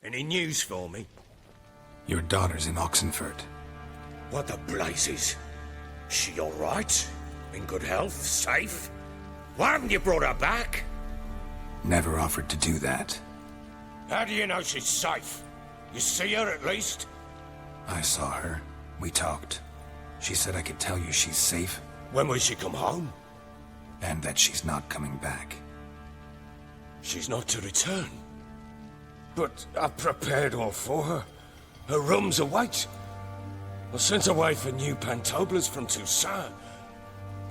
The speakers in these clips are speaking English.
Any news for me? Your daughter's in Oxenford. What the blazes? She all right? In good health? Safe? Why haven't you brought her back? Never offered to do that. How do you know she's safe? You see her at least? I saw her. We talked. She said I could tell you she's safe. When will she come home? And that she's not coming back. She's not to return. But I've prepared all for her. Her rooms await. I sent away for new pantoblas from Toussaint.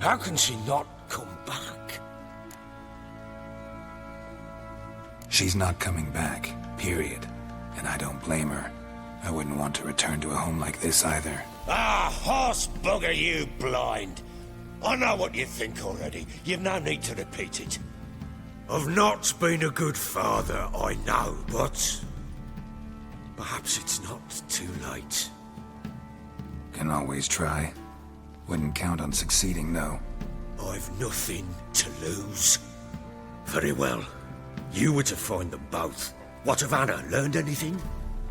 How can she not come back? She's not coming back, period. And I don't blame her. I wouldn't want to return to a home like this either. Ah, horse bugger you, blind. I know what you think already. You've no need to repeat it. I've not been a good father, I know, but perhaps it's not too late. Can always try. Wouldn't count on succeeding, though. I've nothing to lose. Very well. You were to find them both. What of Anna? Learned anything?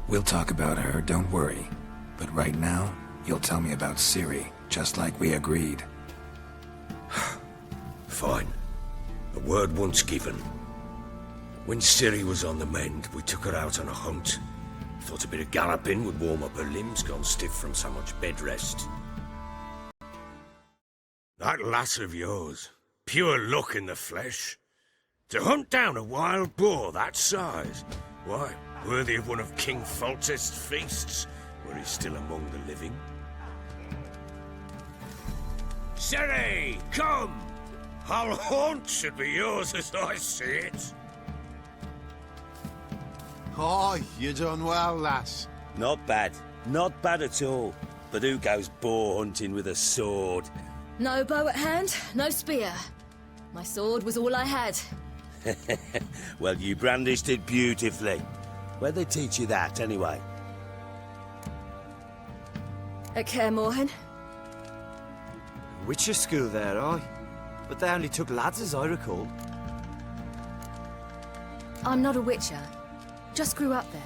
We'll talk about her, don't worry. But right now, you'll tell me about Ciri, just like we agreed. Fine. A word once given. When Ciri was on the mend, we took her out on a hunt. Thought a bit of galloping would warm up her limbs, gone stiff from so much bed rest. That lass of yours, pure luck in the flesh. To hunt down a wild boar that size, why, worthy of one of King Foltest's feasts, were he still among the living. Ciri, come! Our haunt should be yours as I see it. Oh, you done well, lass. Not bad. Not bad at all. But who goes boar hunting with a sword? No bow at hand, no spear. My sword was all I had. Well, you brandished it beautifully. Where'd they teach you that, anyway? At Kaer Morhen. Witcher school there, aye. But they only took lads, as I recall. I'm not a witcher. Just grew up there.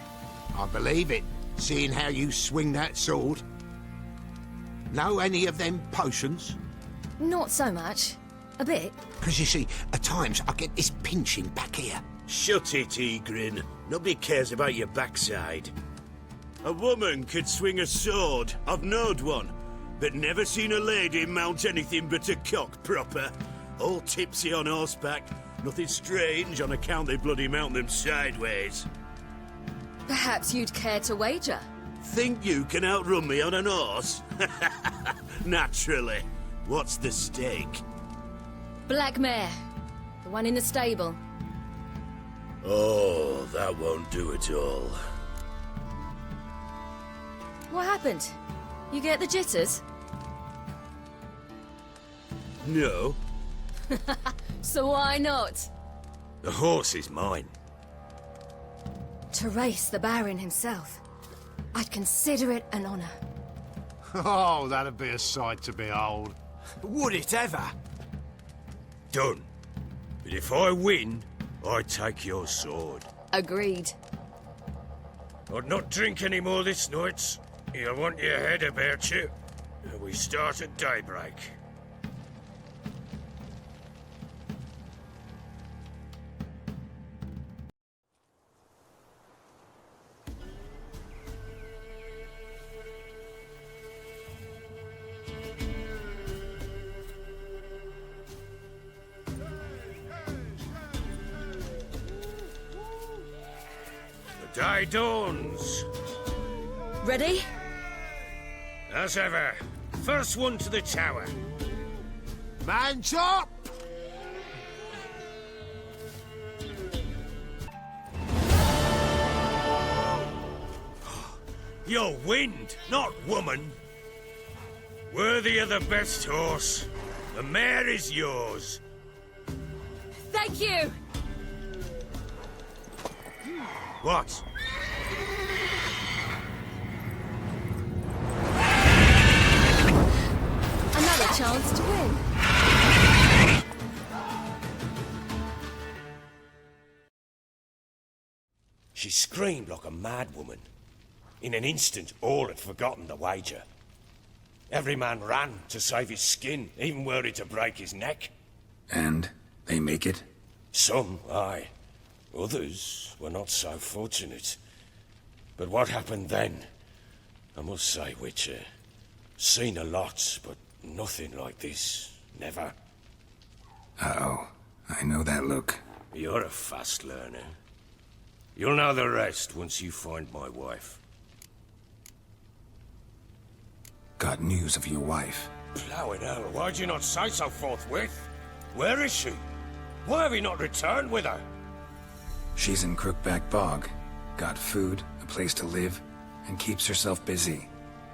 I believe it, seeing how you swing that sword. Know any of them potions? Not so much. A bit. Because you see, at times I get this pinching back here. Shut it, Egrin. Nobody cares about your backside. A woman could swing a sword. I've knowed one. But never seen a lady mount anything but a cock proper. All tipsy on horseback. Nothing strange on account they bloody mount them sideways. Perhaps you'd care to wager? Think you can outrun me on an horse? Naturally. What's the stake? Black mare. The one in the stable. Oh, that won't do it all. What happened? You get the jitters? No. So why not? The horse is mine. To race the Baron himself. I'd consider it an honor. Oh, that'd be a sight to behold. Would it ever? Done. But if I win, I take your sword. Agreed. I'd not drink any more this night. You'll want your head about you. We start at daybreak. The day dawns. Ready? As ever, first one to the tower. Man's up! You're wind, not woman. Worthy of the best horse. The mare is yours. Thank you! What? Another chance to win. She's screamed like a mad woman. In an instant, all had forgotten the wager. Every man ran to save his skin, even were it to break his neck. And they make it? Some, aye. Others were not so fortunate. But what happened then? I must say, Witcher, seen a lot, but nothing like this. Never. Uh-oh. I know that look. You're a fast learner. You'll know the rest once you find my wife. Got news of your wife. Plowing hell, why'd you not say so forthwith? Where is she? Why have you not returned with her? She's in Crookback Bog. Got food, a place to live, and keeps herself busy.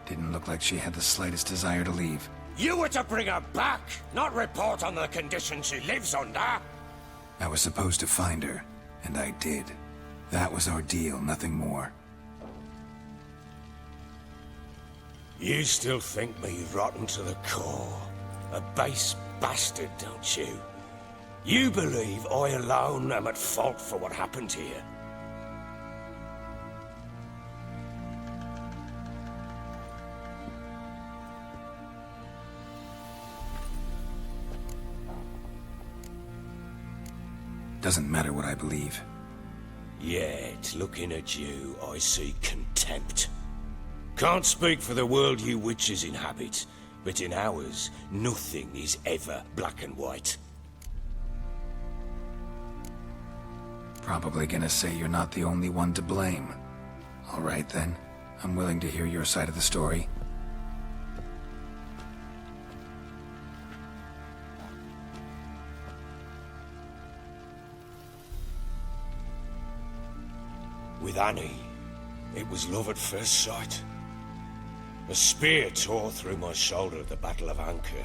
Didn't look like she had the slightest desire to leave. You were to bring her back, not report on the conditions she lives under. I was supposed to find her, and I did. That was our deal, nothing more. You still think me rotten to the core. A base bastard, don't you? You believe I alone am at fault for what happened here. Doesn't matter what I believe. Yet, looking at you, I see contempt. Can't speak for the world you witches inhabit, but in ours, nothing is ever black and white. Probably gonna say you're not the only one to blame. All right then, I'm willing to hear your side of the story. With Annie, it was love at first sight. A spear tore through my shoulder at the Battle of Anchor.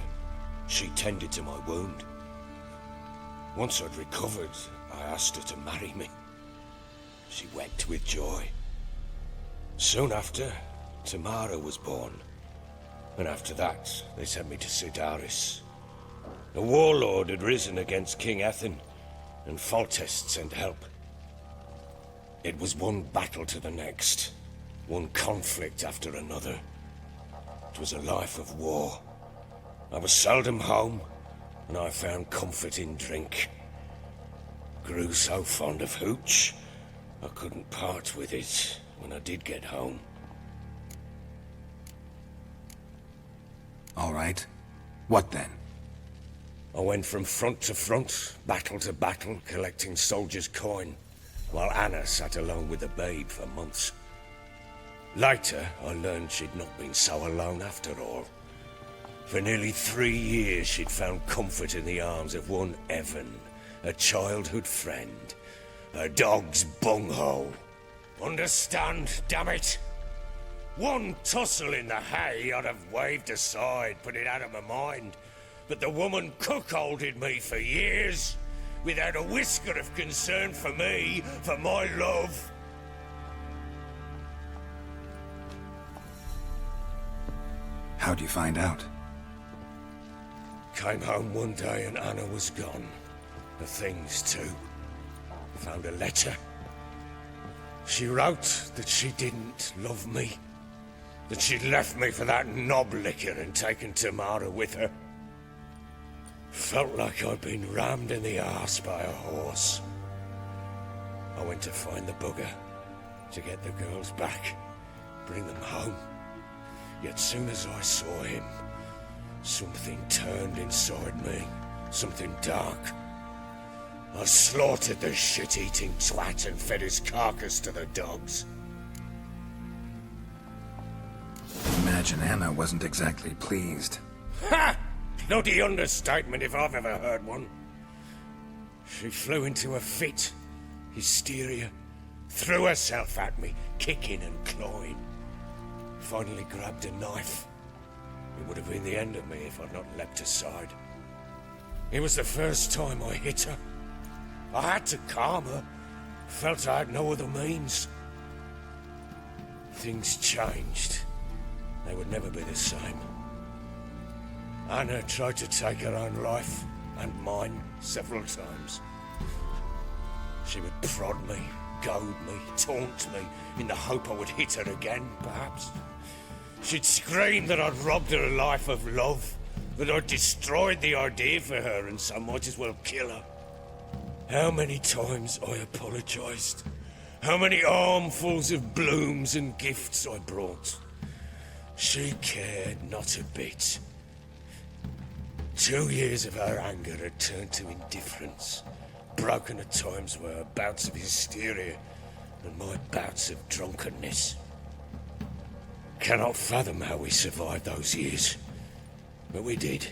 She tended to my wound. Once I'd recovered, I asked her to marry me. She wept with joy. Soon after, Tamara was born. And after that, they sent me to Sidaris. A warlord had risen against King Ethan, and Foltest sent help. It was one battle to the next, one conflict after another. It was a life of war. I was seldom home, and I found comfort in drink. Grew so fond of hooch, I couldn't part with it when I did get home. All right. What then? I went from front to front, battle to battle, collecting soldiers' coin, while Anna sat alone with the babe for months. Later, I learned she'd not been so alone after all. For nearly 3 years, she'd found comfort in the arms of one Evan, a childhood friend, a dog's bunghole. Understand, damn it? One tussle in the hay I'd have waved aside, put it out of my mind, but the woman cuckolded me for years, without a whisker of concern for me, for my love. How'd you find out? Came home one day and Anna was gone. The things too. Found a letter. She wrote that she didn't love me. That she'd left me for that knob licker and taken Tamara with her. Felt like I'd been rammed in the arse by a horse. I went to find the bugger, to get the girls back, bring them home. Yet soon as I saw him, something turned inside me, something dark. I slaughtered the shit-eating twat and fed his carcass to the dogs. Imagine Anna wasn't exactly pleased. Ha! Bloody understatement if I've ever heard one. She flew into a fit, hysteria, threw herself at me, kicking and clawing. Finally grabbed a knife. It would have been the end of me if I'd not leapt aside. It was the first time I hit her. I had to calm her. Felt I had no other means. Things changed. They would never be the same. Anna tried to take her own life, and mine, several times. She would prod me, goad me, taunt me, in the hope I would hit her again, perhaps. She'd scream that I'd robbed her life of love, that I'd destroyed the idea for her, and so might as well kill her. How many times I apologised. How many armfuls of blooms and gifts I brought. She cared not a bit. 2 years of her anger had turned to indifference, broken at times by her bouts of hysteria and my bouts of drunkenness. Cannot fathom how we survived those years, but we did.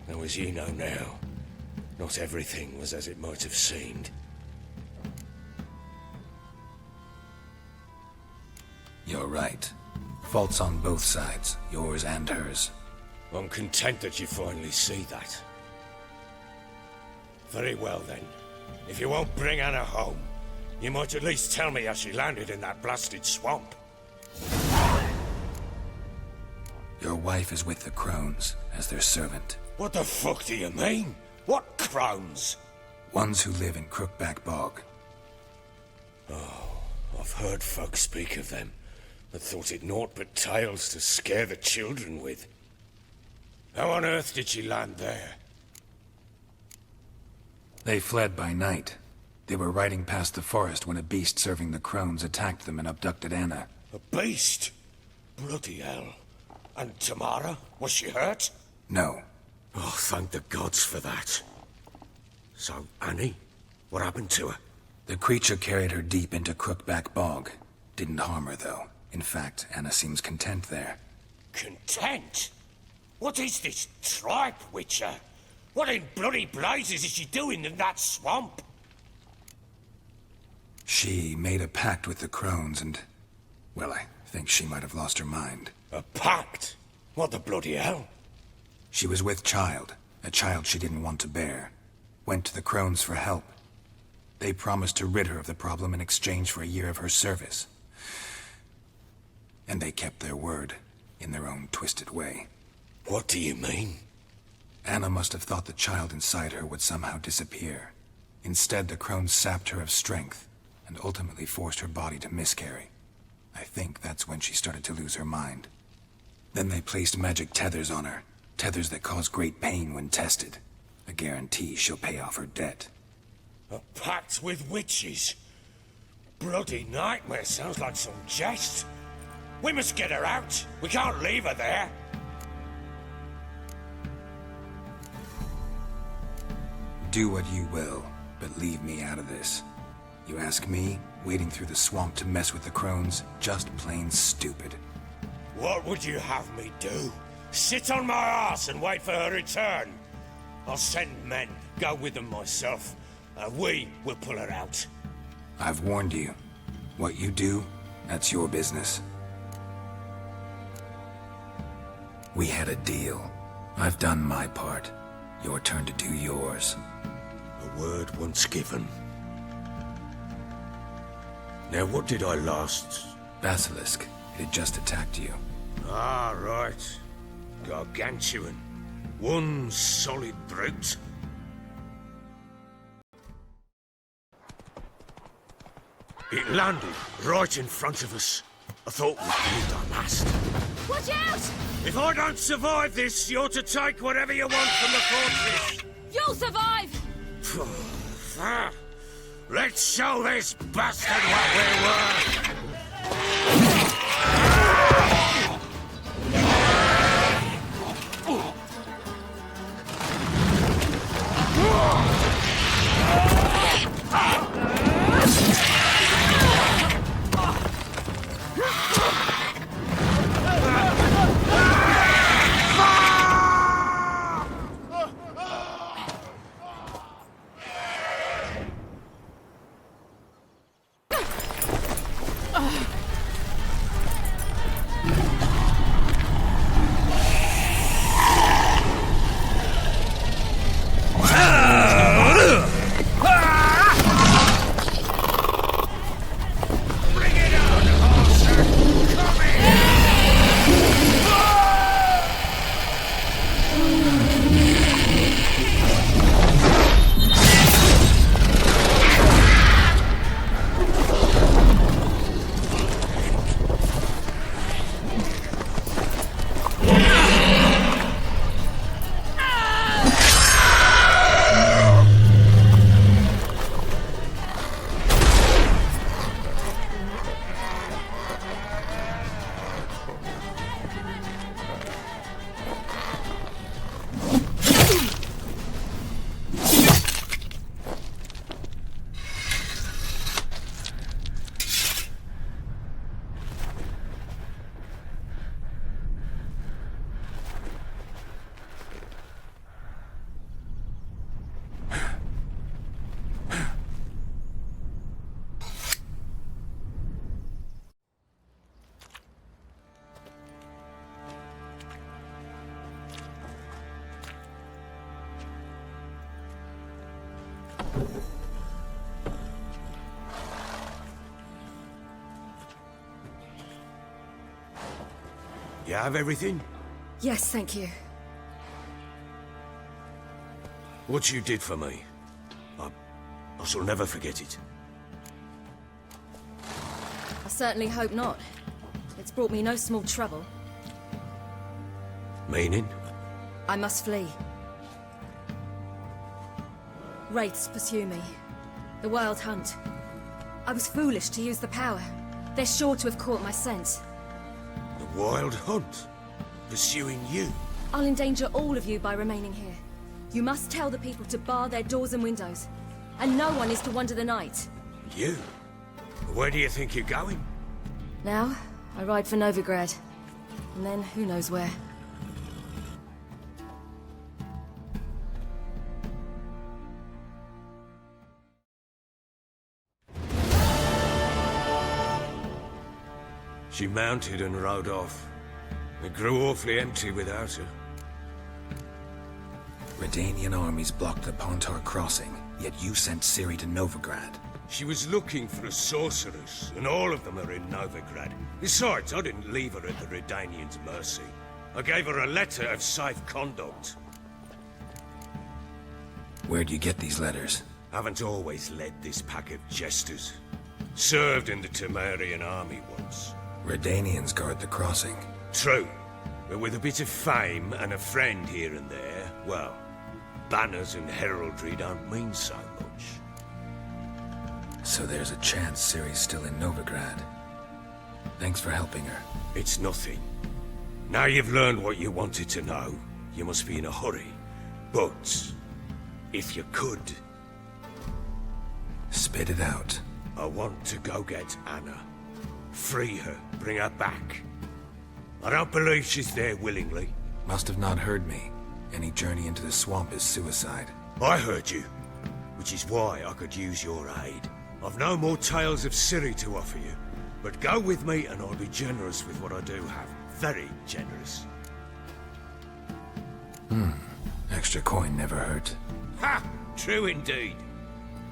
Though as you know now, not everything was as it might have seemed. You're right. Faults on both sides, yours and hers. I'm content that you finally see that. Very well then. If you won't bring Anna home, you might at least tell me how she landed in that blasted swamp. Your wife is with the Crones as their servant. What the fuck do you mean? What crones? Ones who live in Crookback Bog. I've heard folk speak of them, but thought it naught but tales to scare the children with. How on earth did she land there? They fled by night. They were riding past the forest when a beast serving the Crones attacked them and abducted Anna. A beast? Bloody hell. And Tamara? Was she hurt? No. Oh, thank the gods for that. So, Annie? What happened to her? The creature carried her deep into Crookback Bog. Didn't harm her, though. In fact, Anna seems content there. Content? What is this tripe, Witcher? What in bloody blazes is she doing in that swamp? She made a pact with the Crones and... well, I think she might have lost her mind. A pact? What the bloody hell? She was with child, a child she didn't want to bear. Went to the Crones for help. They promised to rid her of the problem in exchange for a year of her service. And they kept their word, in their own twisted way. What do you mean? Anna must have thought the child inside her would somehow disappear. Instead, the Crones sapped her of strength, and ultimately forced her body to miscarry. I think that's when she started to lose her mind. Then they placed magic tethers on her, tethers that cause great pain when tested. A guarantee she'll pay off her debt. A pact with witches? Bloody nightmare, sounds like some jest. We must get her out. We can't leave her there. Do what you will, but leave me out of this. You ask me, wading through the swamp to mess with the Crones, just plain stupid. What would you have me do? Sit on my ass and wait for her return? I'll send men, go with them myself, and we will pull her out. I've warned you. What you do, that's your business. We had a deal. I've done my part. Your turn to do yours. A word once given. Now what did I last... Basilisk. It had just attacked you. Ah, right. Gargantuan. One solid brute. It landed right in front of us. I thought we pulled our mast. Watch out! If I don't survive this, you're to take whatever you want from the fortress. You'll survive! Ah, let's show this bastard what we're worth. You have everything? Yes, thank you. What you did for me, I shall never forget it. I certainly hope not. It's brought me no small trouble. Meaning? I must flee. Wraiths pursue me. The Wild Hunt. I was foolish to use the power. They're sure to have caught my scent. The Wild Hunt? Pursuing you? I'll endanger all of you by remaining here. You must tell the people to bar their doors and windows. And no one is to wander the night. You? Where do you think you're going? Now, I ride for Novigrad. And then, who knows where. She mounted and rode off. It grew awfully empty without her. Redanian armies blocked the Pontar crossing, yet you sent Ciri to Novigrad. She was looking for a sorceress, and all of them are in Novigrad. Besides, I didn't leave her at the Redanians' mercy. I gave her a letter of safe conduct. Where'd you get these letters? Haven't always led this pack of jesters. Served in the Temerian army once. Redanians guard the crossing. True, but with a bit of fame and a friend here and there, well, banners and heraldry don't mean so much. So there's a chance Ciri's still in Novigrad. Thanks for helping her. It's nothing. Now you've learned what you wanted to know, you must be in a hurry. But, if you could, Spit it out. I want to go get Anna. Free her, bring her back. I don't believe she's there willingly. Must have not heard me. Any journey into the swamp is suicide. I heard you, which is why I could use your aid. I've no more tales of Ciri to offer you, but go with me and I'll be generous with what I do have. Very generous. Extra coin never hurt. Ha! True indeed.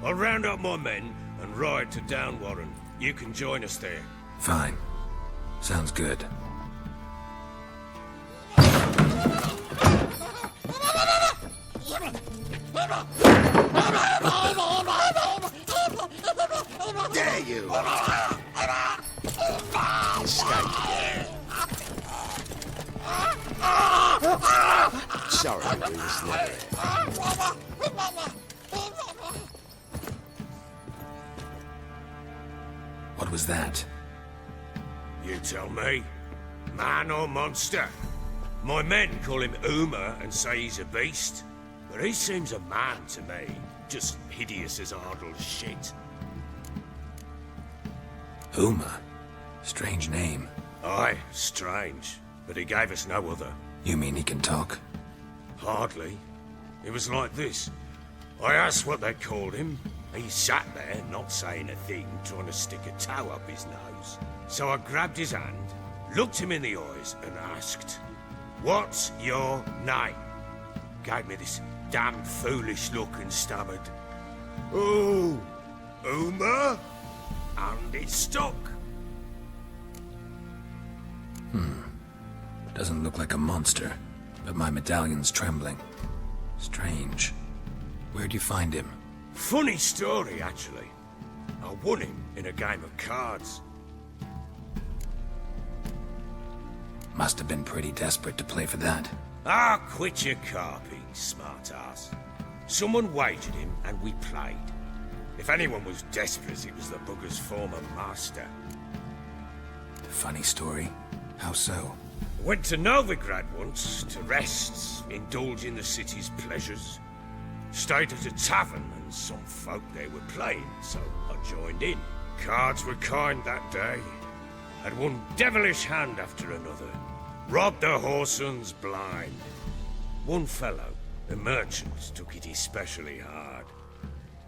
I'll round up my men and ride to Downwarren. You can join us there. Fine. Sounds good. Dare you! Escape. Sorry, we was never here. What was that? You tell me. Man or monster? My men call him Uma and say he's a beast, but he seems a man to me. Just hideous as Ardle's shit. Uma? Strange name. Aye, strange, but he gave us no other. You mean he can talk? Hardly. It was like this. I asked what they called him. He sat there, not saying a thing, trying to stick a toe up his nose. So I grabbed his hand, looked him in the eyes, and asked, "What's your name?" Gave me this damn foolish look and stammered, "Oh, Uma?" And it stuck. Doesn't look like a monster, but my medallion's trembling. Strange. Where'd you find him? Funny story, actually. I won him in a game of cards. Must have been pretty desperate to play for that. Ah, quit your carping, smart-ass. Someone wagered him, and we played. If anyone was desperate, it was the bugger's former master. Funny story. How so? Went to Novigrad once, to rest, indulge in the city's pleasures. Stayed at a tavern, and some folk there were playing, so I joined in. Cards were kind that day. Had one devilish hand after another. Robbed the whoresons blind. One fellow, a merchant, took it especially hard.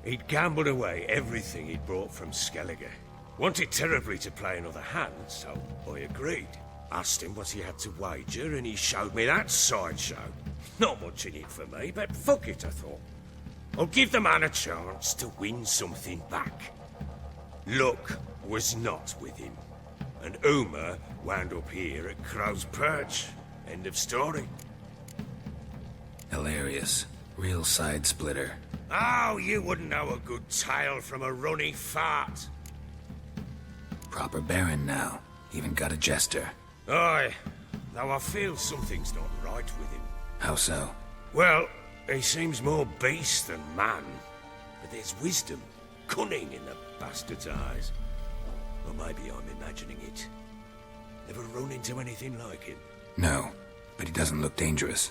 He'd gambled away everything he'd brought from Skellige. Wanted terribly to play another hand, so I agreed. Asked him what he had to wager, and he showed me that sideshow. Not much in it for me, but fuck it, I thought. I'll give the man a chance to win something back. Luck was not with him, and Uma wound up here at Crow's Perch. End of story. Hilarious. Real side splitter. Oh, you wouldn't know a good tale from a runny fart. Proper Baron now. Even got a jester. Aye, though I feel something's not right with him. How so? Well, he seems more beast than man. But there's wisdom, cunning in the bastard's eyes. Or maybe I'm imagining it. Never run into anything like him. No, but he doesn't look dangerous.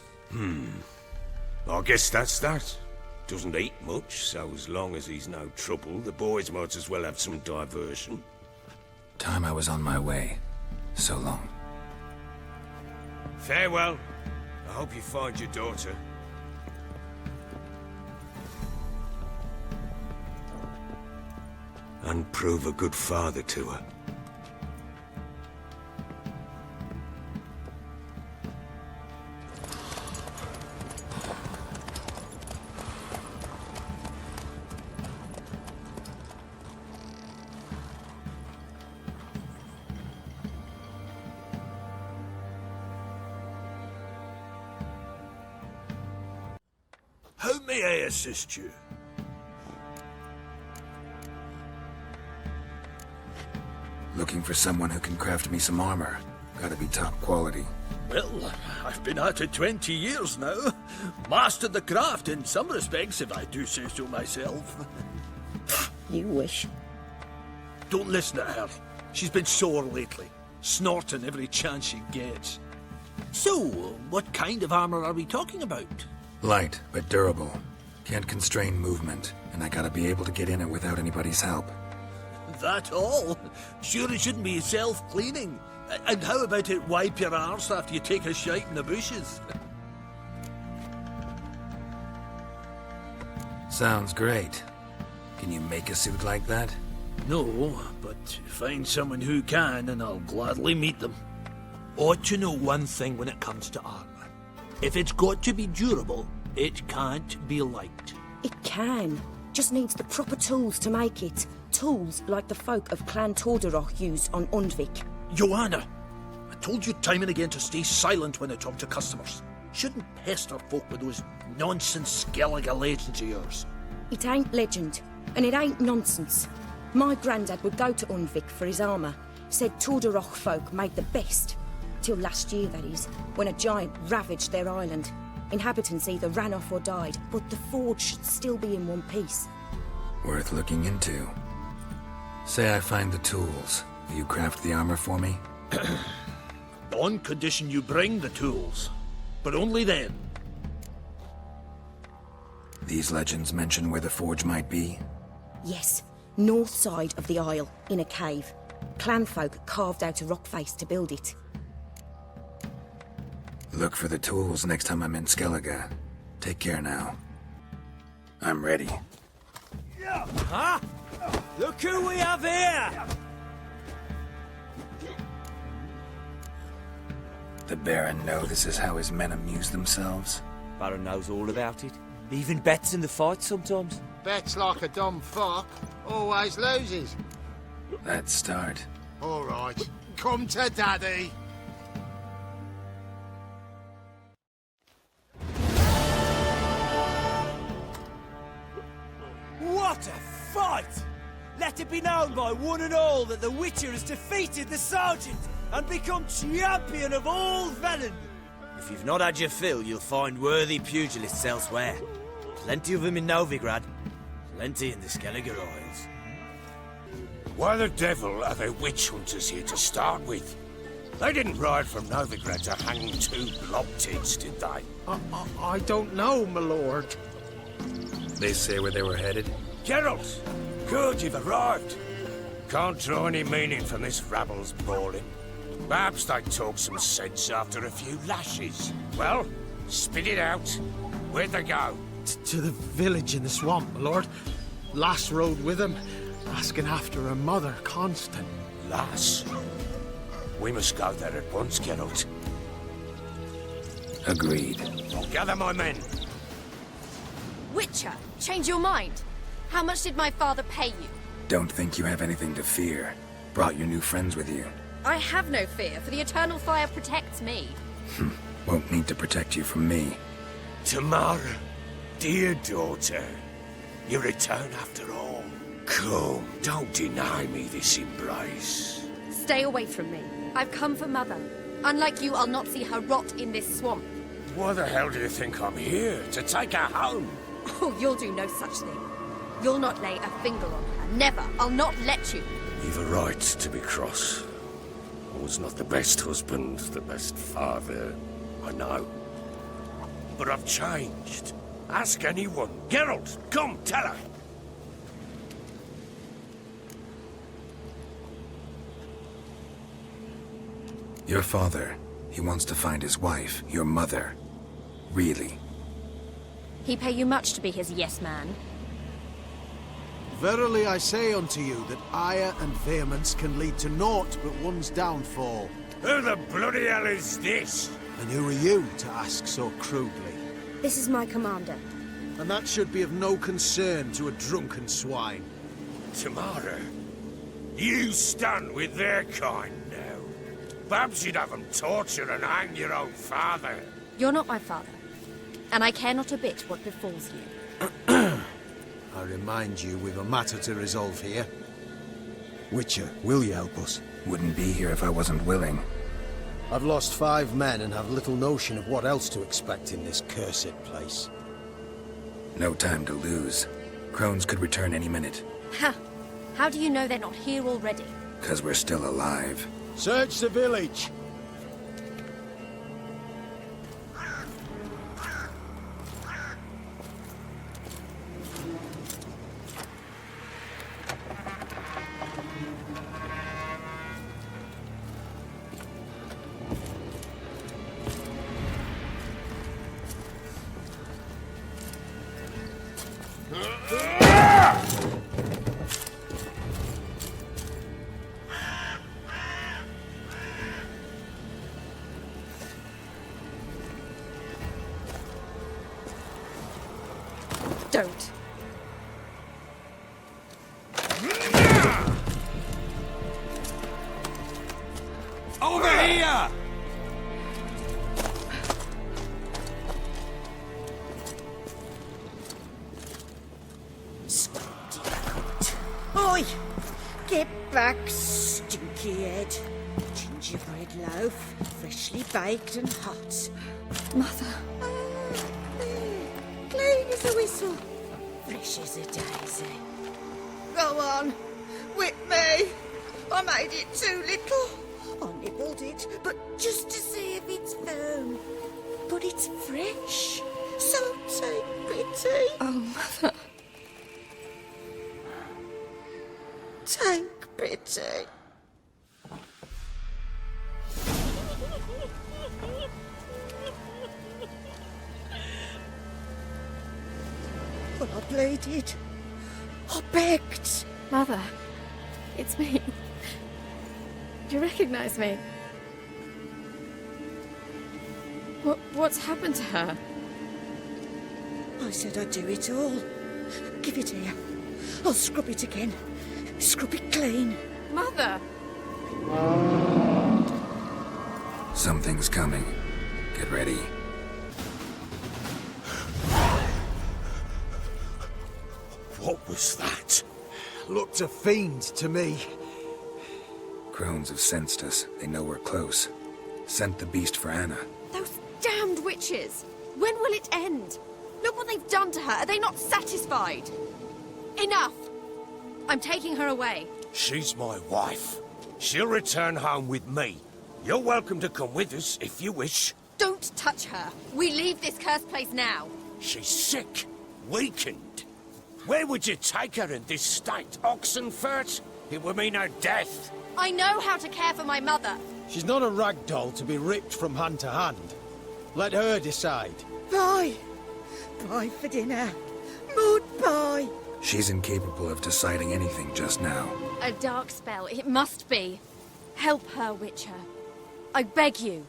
I guess that's that. Doesn't eat much, so as long as he's no trouble, the boys might as well have some diversion. Time I was on my way. So long. Farewell. I hope you find your daughter. And prove a good father to her. How may I assist you? Looking for someone who can craft me some armor. Gotta be top quality. Well, I've been at it 20 years now. Mastered the craft in some respects, if I do say so myself. You wish. Don't listen to her. She's been sore lately, snorting every chance she gets. So, what kind of armor are we talking about? Light, but durable. Can't constrain movement, and I gotta be able to get in it without anybody's help. That all? Sure it shouldn't be self-cleaning. And how about it wipe your arse after you take a shite in the bushes? Sounds great. Can you make a suit like that? No, but find someone who can and I'll gladly meet them. Ought to know one thing when it comes to armor. If it's got to be durable, it can't be light. It can. Just needs the proper tools to make it. Tools like the folk of Clan Tordaroch used on Undvik. Joanna, I told you time and again to stay silent when I talk to customers. Shouldn't pester folk with those nonsense Skellige legends of yours. It ain't legend, and it ain't nonsense. My grandad would go to Undvik for his armour. Said Tordaroch folk made the best. Till last year, that is, when a giant ravaged their island. Inhabitants either ran off or died, but the forge should still be in one piece. Worth looking into. Say I find the tools. Will you craft the armor for me? On condition you bring the tools. But only then. These legends mention where the forge might be? Yes, north side of the isle, in a cave. Clanfolk carved out a rock face to build it. Look for the tools next time I'm in Skellige. Take care now. I'm ready. Huh? Look who we have here! The Baron know this is how his men amuse themselves? Baron knows all about it. Even bets in the fight sometimes. Bets like a dumb fuck, always loses. Let's start. All right, come to daddy. What a fight! Let it be known by one and all that the Witcher has defeated the Sergeant and become champion of all Velen. If you've not had your fill, you'll find worthy pugilists elsewhere. Plenty of them in Novigrad, plenty in the Skellige Isles. Why the devil are there witch hunters here to start with? They didn't ride from Novigrad to hang two blob-tits, did they? I don't know, my lord. They say where they were headed? Geralt! Good, you've arrived. Can't draw any meaning from this rabble's bawling. Perhaps they talk some sense after a few lashes. Well, spit it out. Where'd they go? To the village in the swamp, my lord. Lass rode with him, asking after her mother, Constant. Lass? We must go there at once, Geralt. Agreed. Gather my men. Witcher, change your mind. How much did my father pay you? Don't think you have anything to fear. Brought your new friends with you. I have no fear, for the eternal fire protects me. Won't need to protect you from me. Tamara, dear daughter, you return after all. Come, don't deny me this embrace. Stay away from me. I've come for Mother. Unlike you, I'll not see her rot in this swamp. Why the hell do you think I'm here? To take her home? Oh, you'll do no such thing. You'll not lay a finger on her. Never. I'll not let you. You've a right to be cross. I was not the best husband, the best father, I know. But I've changed. Ask anyone. Geralt, come, tell her. Your father, he wants to find his wife, your mother. Really? He pay you much to be his yes man. Verily I say unto you that ire and vehemence can lead to naught but one's downfall. Who the bloody hell is this? And who are you to ask so crudely? This is my commander. And that should be of no concern to a drunken swine. Tamara, you stand with their kind now. Perhaps you'd have them torture and hang your own father. You're not my father. And I care not a bit what befalls you. I remind you, we've a matter to resolve here. Witcher, will you help us? Wouldn't be here if I wasn't willing. I've lost 5 men and have little notion of what else to expect in this cursed place. No time to lose. Crones could return any minute. Ha! How do you know they're not here already? 'Cause we're still alive. Search the village! Don't. Over here! Oi! Get back, stinky head. Gingerbread loaf, freshly baked and hot. Mother. Clean as a whistle, fresh as a daisy. Go on, whip me. I made it too little. I nibbled it, but just to see if it's firm. But it's fresh, so take pity. Oh, Mother. Take pity. But I pleaded. I begged. Mother. It's me. Do you recognize me? What's happened to her? I said I'd do it all. Give it here. I'll scrub it again. Scrub it clean. Mother! Something's coming. Get ready. What was that? Looked a fiend to me. Crones have sensed us. They know we're close. Sent the beast for Anna. Those damned witches! When will it end? Look what they've done to her. Are they not satisfied? Enough! I'm taking her away. She's my wife. She'll return home with me. You're welcome to come with us if you wish. Don't touch her. We leave this cursed place now. She's sick, weakened. Where would you take her in this state? Oxenfurt? It would mean her death. I know how to care for my mother. She's not a rag doll to be ripped from hand to hand. Let her decide. Bye. Bye for dinner. Mood bye. She's incapable of deciding anything just now. A dark spell. It must be. Help her, Witcher. I beg you.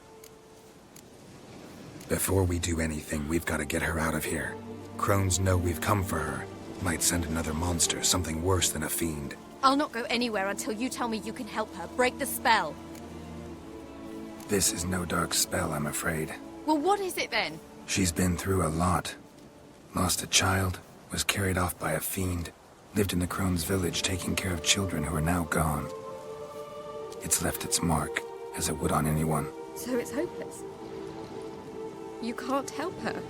Before we do anything, we've got to get her out of here. Crones know we've come for her. Might send another monster, something worse than a fiend. I'll not go anywhere until you tell me you can help her. Break the spell. This is no dark spell, I'm afraid. Well, what is it then? She's been through a lot. Lost a child, was carried off by a fiend, lived in the Crone's village taking care of children who are now gone. It's left its mark, as it would on anyone. So it's hopeless. You can't help her.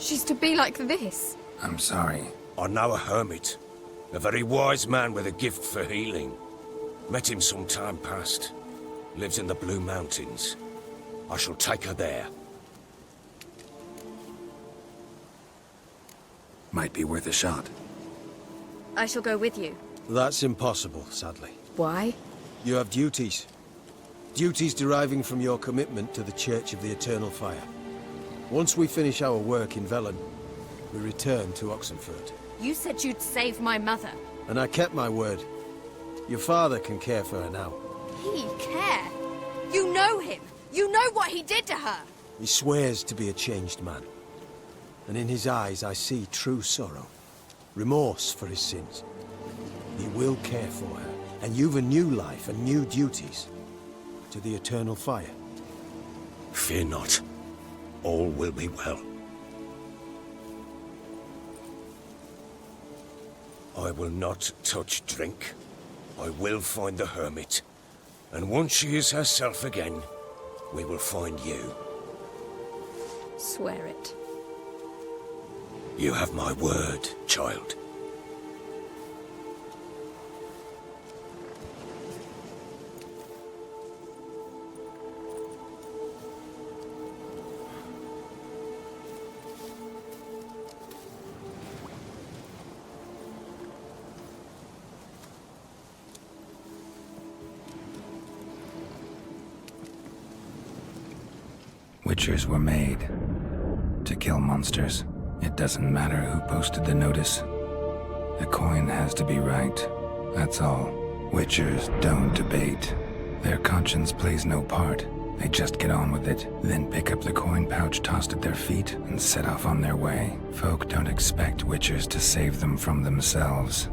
She's to be like this. I'm sorry. I know a hermit. A very wise man with a gift for healing. Met him some time past. Lives in the Blue Mountains. I shall take her there. Might be worth a shot. I shall go with you. That's impossible, sadly. Why? You have duties. Duties deriving from your commitment to the Church of the Eternal Fire. Once we finish our work in Velen, we return to Oxenfurt. You said you'd save my mother. And I kept my word. Your father can care for her now. He care? You know him. You know what he did to her. He swears to be a changed man. And in his eyes I see true sorrow. Remorse for his sins. He will care for her. And you've a new life and new duties. To the Eternal Fire. Fear not. All will be well. I will not touch drink. I will find the hermit. And once she is herself again, we will find you. Swear it. You have my word, child. Witchers were made to kill monsters. It doesn't matter who posted the notice. The coin has to be right. That's all. Witchers don't debate. Their conscience plays no part. They just get on with it, then pick up the coin pouch tossed at their feet and set off on their way. Folk don't expect witchers to save them from themselves.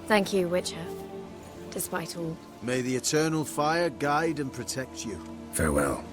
Thank you, Witcher. Despite all. May the Eternal Fire guide and protect you. Farewell.